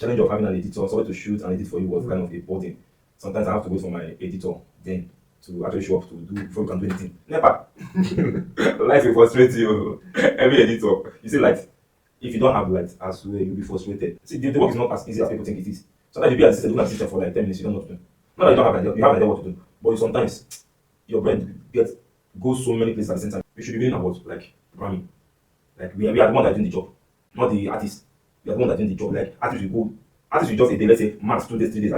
challenge of having an editor, somebody to shoot and edit for you was kind of a burden. Sometimes I have to wait for my editor then to actually show up to do before you can do anything. Never. Life will frustrate you. Every editor, you see, like, if you don't have light as well, you'll be frustrated. See, the work is not as easy as people think it is. Sometimes you be assistant, looking at system for like 10 minutes, you don't know what to do. Not that you don't have an idea, you have an idea what to do, but sometimes your brain goes so many places at the same time. You should be doing about like programming. Like we are the one that are doing the job, not the artist. We are the one that are doing the job. Like artist will just a day, let's say max 2 days, 3 days,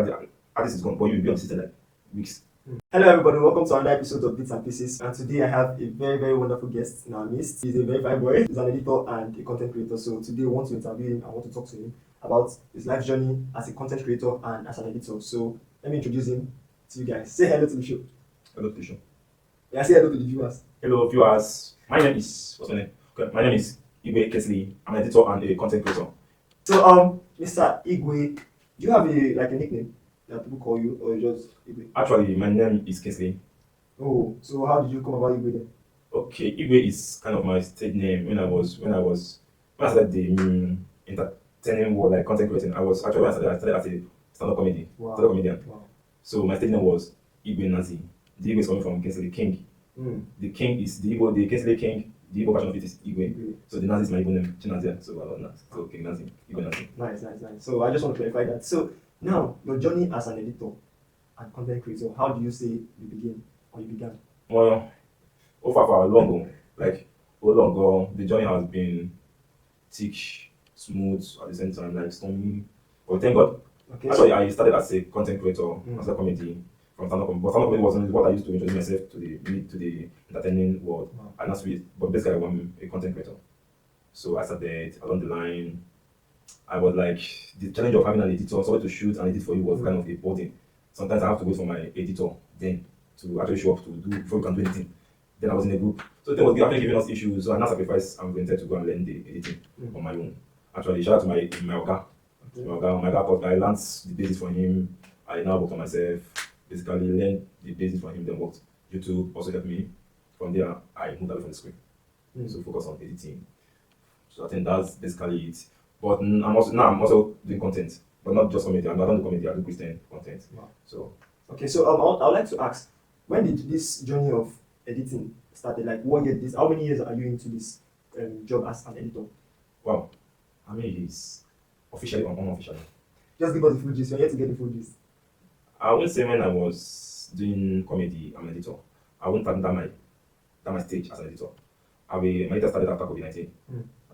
artist is gone, but you will be on the system like weeks. Hello everybody, welcome to another episode of Bits and Pieces, and today I have a very wonderful guest in our midst. He's a very fine boy, he's an editor and a content creator, so today I want to interview him, I want to talk to him about his life journey as a content creator and as an editor. So let me introduce him to you guys. Say hello to the show. Hello to the show. Yeah, say hello to the viewers. Hello viewers, my name is, what's my name? Okay, my name is IGWE Kesley. I'm an editor and a content creator. So Mr. IGWE, do you have a nickname that people call you, or just IGWE? Actually, my name is Kesley. Oh, so how did you come about IGWE then? Okay, IGWE is kind of my stage name when I started the entertaining world, like content creating. I started as a stand-up comedy, stand-up comedian. Wow. So my stage name was IGWE Nazi. The IGWE is coming from Kesley King. The King is the Igbo, the Kesley King. The Igbo version of it is IGWE. So the Nazi is my Igbo name, Chinazia. So I love that. So King Nazi, IGWE Nazi. Nice. So I just want to clarify that. So now, your journey as an editor and content creator, how do you say you began? Well, for long ago, the journey has been thick, smooth at the same time, like stormy. But thank God. Okay. Actually, I started as a content creator, as a comedy from stand-up comedy. But stand-up comedy wasn't what I used to introduce myself to the entertaining world. Wow. And that's it. But basically, I'm a content creator. So I started along the line. I was like, the challenge of having an editor, somebody to shoot and edit for you was kind of a burden. Sometimes I have to wait for my editor then to actually show up to do before you can do anything. Then I was in a group. So they was actually giving us issues. So I now sacrificed and went to go and learn the editing on my own. Actually, shout out to my Oga. Okay. My Oga, I learned the basics from him. I now worked on myself. Basically, learned the basics from him, then worked. YouTube also helped me. From there, I moved away from the screen. So focus on editing. So I think that's basically it. But I'm also doing content, but not just comedy. I don't do comedy. I do Christian content. Wow. So okay, so I would like to ask, when did this journey of editing started? Like, what year this? How many years are you into this job as an editor? wow, how many years? Officially or unofficially? Just give us the full gist. We're here to get the full gist. I wouldn't say when I was doing comedy, I'm an editor. I wouldn't tell that my stage as an editor. My editor started after COVID-19. I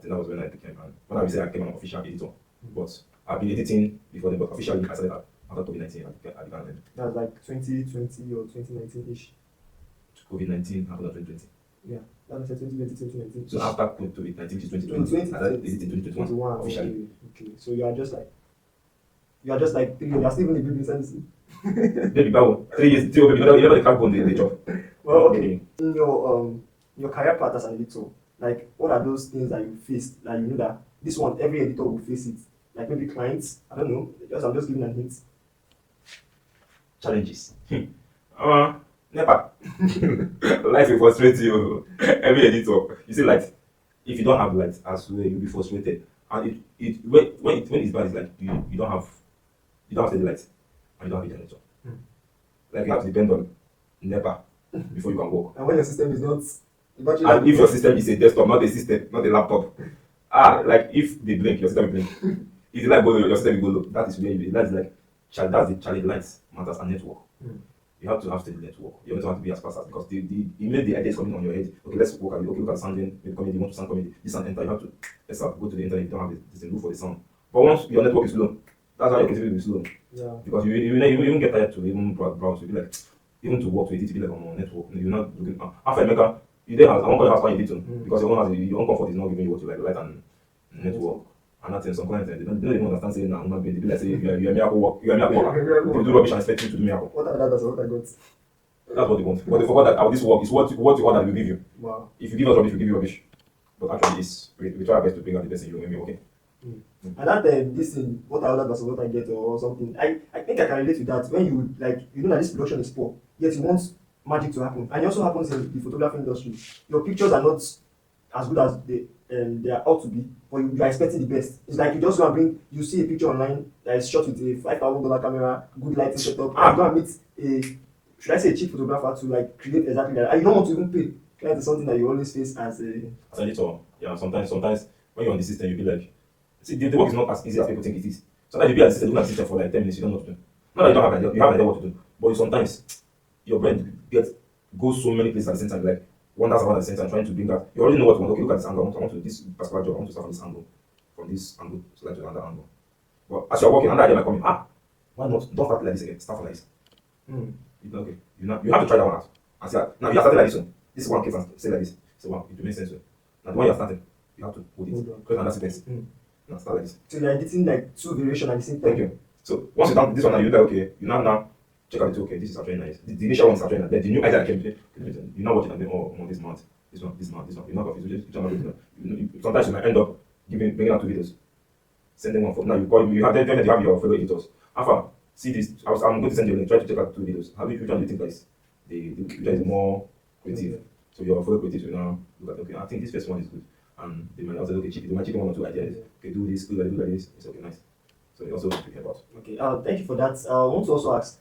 think that was when I became when I would say I became an official editor. But I've been editing before then, but officially I started after COVID-19. I began then. That was like 2020 or 2019-ish. COVID-19 happened in 2020. Yeah, that was 2020, 2019. So after COVID-19, which is 2020, I started editing 2021 officially. Okay. So you are just like 3 years. You are still in the building service. Baby, Bao, 3 years, still, baby, you know the crackbone, the job. Well, okay. In your career path as an editor, like, what are those things that you faced that you know that this one every editor will face it? Like maybe clients, I don't know. I'm just giving a hint. Challenges. Never. Life will frustrate you. Every editor, you see, like, if you don't have light as well, you'll be frustrated. And when it's bad, it's like you don't have steady light and you don't have a generator. Like you have to depend on NEPA before you can work. And when your system is not, and if your system is a desktop, not a system, not a laptop, like if they blink, your system will blink. If the light goes low, your system will go low. That's the challenge. Lights matters and network. You have to have steady network. You don't have to be as fast as, because the idea is coming on your head. Okay, let's work at it. Okay, look at sounding, maybe comedy, you want to sound comedy. This sound enter, you have to go to the internet, you don't have this thing, look for the sound. But once your network is low, that's why your creativity will be slow. Yeah. Because you even get tired to even browse. You be like, even to work to edit, you be like, on network. You're not looking. After America, you then have, I won't call it house fine editing, because your own comfort is not giving you what you like, light and network. And that's in some clients, they don't even understand saying now, human being. They be like, say, you're a miracle worker. You do rubbish and expect you to do miracle. What are that's what I got. That's what they want. But they forgot that how this work is what you want that we give you. Wow. If you give us rubbish, we give you rubbish. But actually, we try our best to bring out the best in you when we're okay. And that this thing, what I ordered versus what I get or something, I think I can relate to that. When you know that this production is poor, yet you want magic to happen, and it also happens in the photography industry. Your pictures are not as good as they are ought to be, but you are expecting the best. It's like you just go and bring, you see a picture online that is shot with a $5,000 camera, good lighting setup, and you go and meet a, should I say, a cheap photographer to like create exactly that. And you don't want to even pay. That is something that you always face as a. As an editor, yeah, sometimes when you're on the system, you'll be like, see, the work is not as easy as people think it is. Sometimes you'll be at the system, looking at the system for like 10 minutes, you don't know what to do. Not that you don't have an idea, you have an idea what to do, but sometimes your brain goes so many places at the same time, like wonders about at the same time, trying to bring that. You already know what you want. Okay, look at this angle. I want to this particular job. I want to start from this angle, select another angle. But as you're working, another idea might come in. Why not? Don't start like this again. Start from like this. Okay, you have to try that one out. And see that. Now you have started like this one. This is one case and say like this. So wow, it makes sense. Now the one you're starting, you have to hold it. Create another sequence. Now start like this. So you're editing like two variations at the same time. Thank you. So once you done this one, now you like okay, you now check out it. Okay, this is actually nice. The initial one is actually nice. Then the new idea that came to you now watch it and then this month, this one. You're not confused. Sometimes you might end up bringing out two videos, sending one for now. You have your fellow editors. Alpha, see this. I'm going to send you a link. Try to check out two videos. Which one do you think is which one is more creative? So your fellow creatives will now look at okay. I think this first one is good, and they might also look at cheap. They might check one or two ideas. Okay, do this, do like this. It's okay, nice. So they also think about. Okay. Thank you for that. I want to also ask,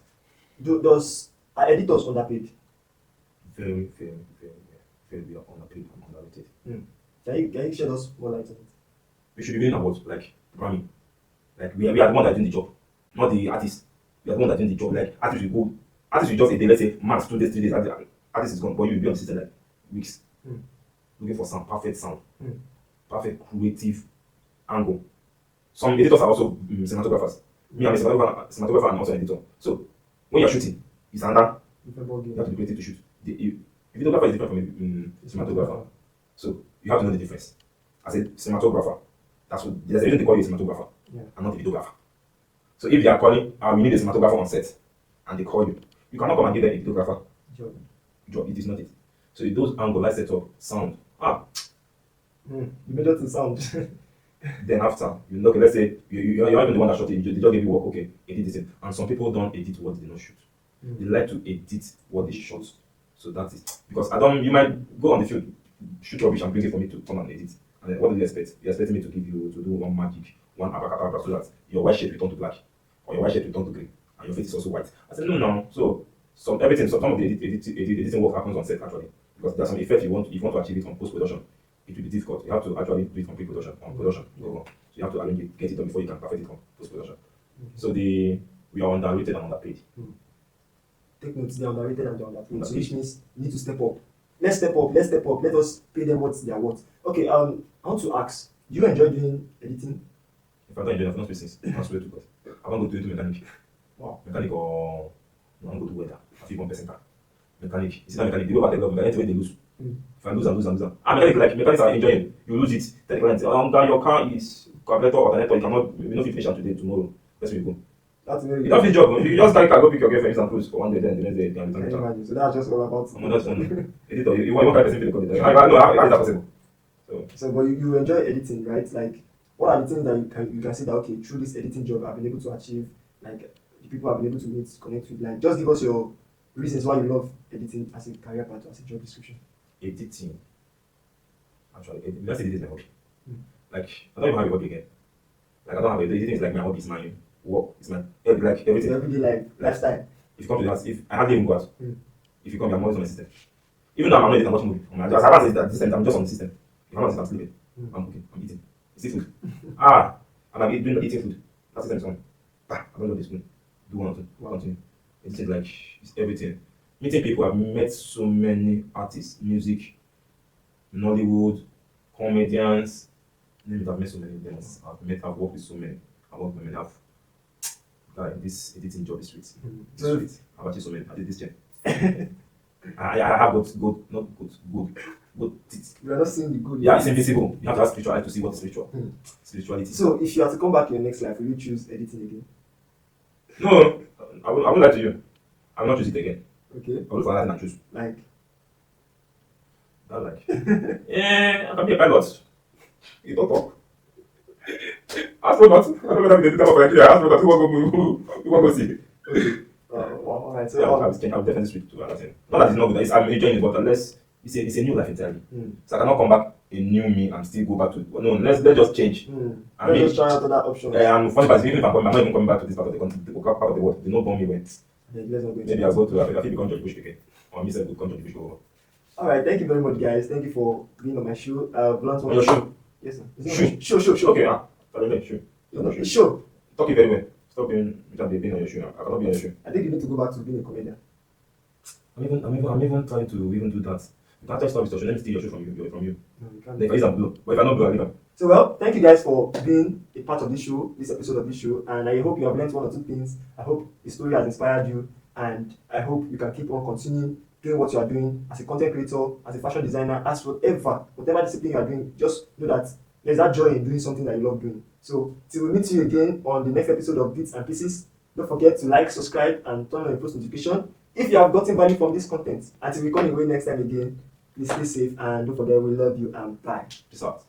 are editors underpaid? Very underpaid and underrated. Can you shed us more light on it? We should be doing about like programming. Like we are the one that doing the job, not the artist. We are the one that doing the job. Like artists will just a day, let's say max 2 days, 3 days. Artist is gone, but you will be on the system like weeks, looking for some perfect sound, perfect creative angle. Some editors are also cinematographers. Me, I'm a cinematographer and also an editor. So when you're shooting, it's another. You have to be creative to shoot. Videographer is different from a cinematographer. So you have to know the difference. As a cinematographer, there's a reason they call you a cinematographer and not a videographer. So if they are calling, we need a cinematographer on set, and they call you, you cannot come and give them a videographer job. It is not it. So those angle, light setup, sound. You made it to sound. Then after, okay, let's say you're even the one that shot it, they just give you work, okay, edit this thing. And some people don't edit what they did not shoot. They like to edit what they shot. So that's it. Because you might go on the field, shoot rubbish and bring it for me to come and edit. And then what do you expect? You expect me to do one magic, one abracadabra so that your white shape will turn to black, or your white shape will turn to green, and your face is also white. I said, no. So some of the editing work happens on set actually. Because there's some effect if you want to achieve it on post-production. It will be difficult. You have to actually do it from pre-production on production. So you have to arrange it, get it done before you can perfect it on post-production. So we are underrated and underpaid. Take notes, they're underrated and they're underpaid. So which means you need to step up. Let's step up. Let us pay them what they are worth. Okay, I want to ask, do you enjoy doing editing? If I don't enjoy it, I'm not business. I swear to God. I won't go to mechanic. Wow. Mechanic or I won't go to weather. I feel 1%. Mechanic. It's not mechanic. They go back the level, anything they lose. If I lose. Mechanics are enjoying. You lose it. Tell the client, your car is carburetor or alternator. You cannot, we not finish it today, tomorrow. Let's go. That's very you don't finish job. You just carry car, go pick your girlfriend and cruise for one day, then the next day you can return the car. So that's just all about. That's one. Editor, you want to person feel the how is that possible? So, but you enjoy editing, right? Like, what are the things that you can say that okay, through this editing job, I've been able to achieve, like the people I've been able to meet, connect with, like, just give us your reasons why you love editing as a career path, as a job description. Editing. Actually, let's say this is my hobby. Like, I don't even have a hobby again. Like, I don't have a editing is like my hobby, it's my work, it's my like everything. Everyday life, lifestyle. If you come to the house, if I hardly even go out, if you come, I'm always on the system. Even though I'm not editing, I'm watching movie. As I say that this time, I'm just on the system. If I'm not I'm sleeping. I'm cooking, I'm eating. It's food. And I'm doing eating food. That system is on. I don't know this one. Do one or two. Continue. It's like it's everything. Meeting people, I've met so many artists, music, Nollywood, comedians. I've met so many of them. I've worked with so many. I've worked with many. This editing job is sweet. Sweet. I've achieved so many. I did this check. I have good teeth. We are not seeing the good. Yeah, it's invisible. You have to have spiritual eye to see what is spiritual. Spirituality. So, if you have to come back in your next life, will you choose editing again? No, I won't lie to you. I will not choose it again. Okay. I will find that and choose. Like? Yeah, I can be a pilot. You don't talk. Astronaut. I don't know whether they tell me astronaut. Who won't go see? Okay. Alright. So, yeah, I'll definitely switch to another thing. Not that it's not good. I'm enjoying it, but unless it's a new life entirely. So I cannot come back a new me and still go back to no. Let's just change. I Let's mean, just try out other options. I'm funny, but even if I'm not even coming back to this part of the country, part of the world, they don't born me when. Yeah, let's not go into Maybe that. I'll go to I think become George Bush again, or me self will become George Bush over. All right, thank you very much, guys. Thank you for being on my show. I've learned On your show? Yes, sir. Show. Okay, I don't know. Show. It's show. Talk it very well. Stop being without being on your show now. I cannot be on your show. I think you need to go back to being a comedian. I'm even trying to even do that. You can actually stop this show. Let me steal your show from you. No, you can't. If I use and blow. But if I not blow, I leave them. So, well, thank you guys for being a part of this show, this episode of this show, and I hope you have learned one or two things. I hope the story has inspired you, and I hope you can keep on continuing doing what you are doing as a content creator, as a fashion designer, as whatever discipline you are doing. Just know that there's that joy in doing something that you love doing. So, till we meet you again on the next episode of Bits and Pieces, don't forget to like, subscribe, and turn on your post notification if you have gotten value from this content. Until we come away next time again, please stay safe and don't forget we love you and bye. Peace out.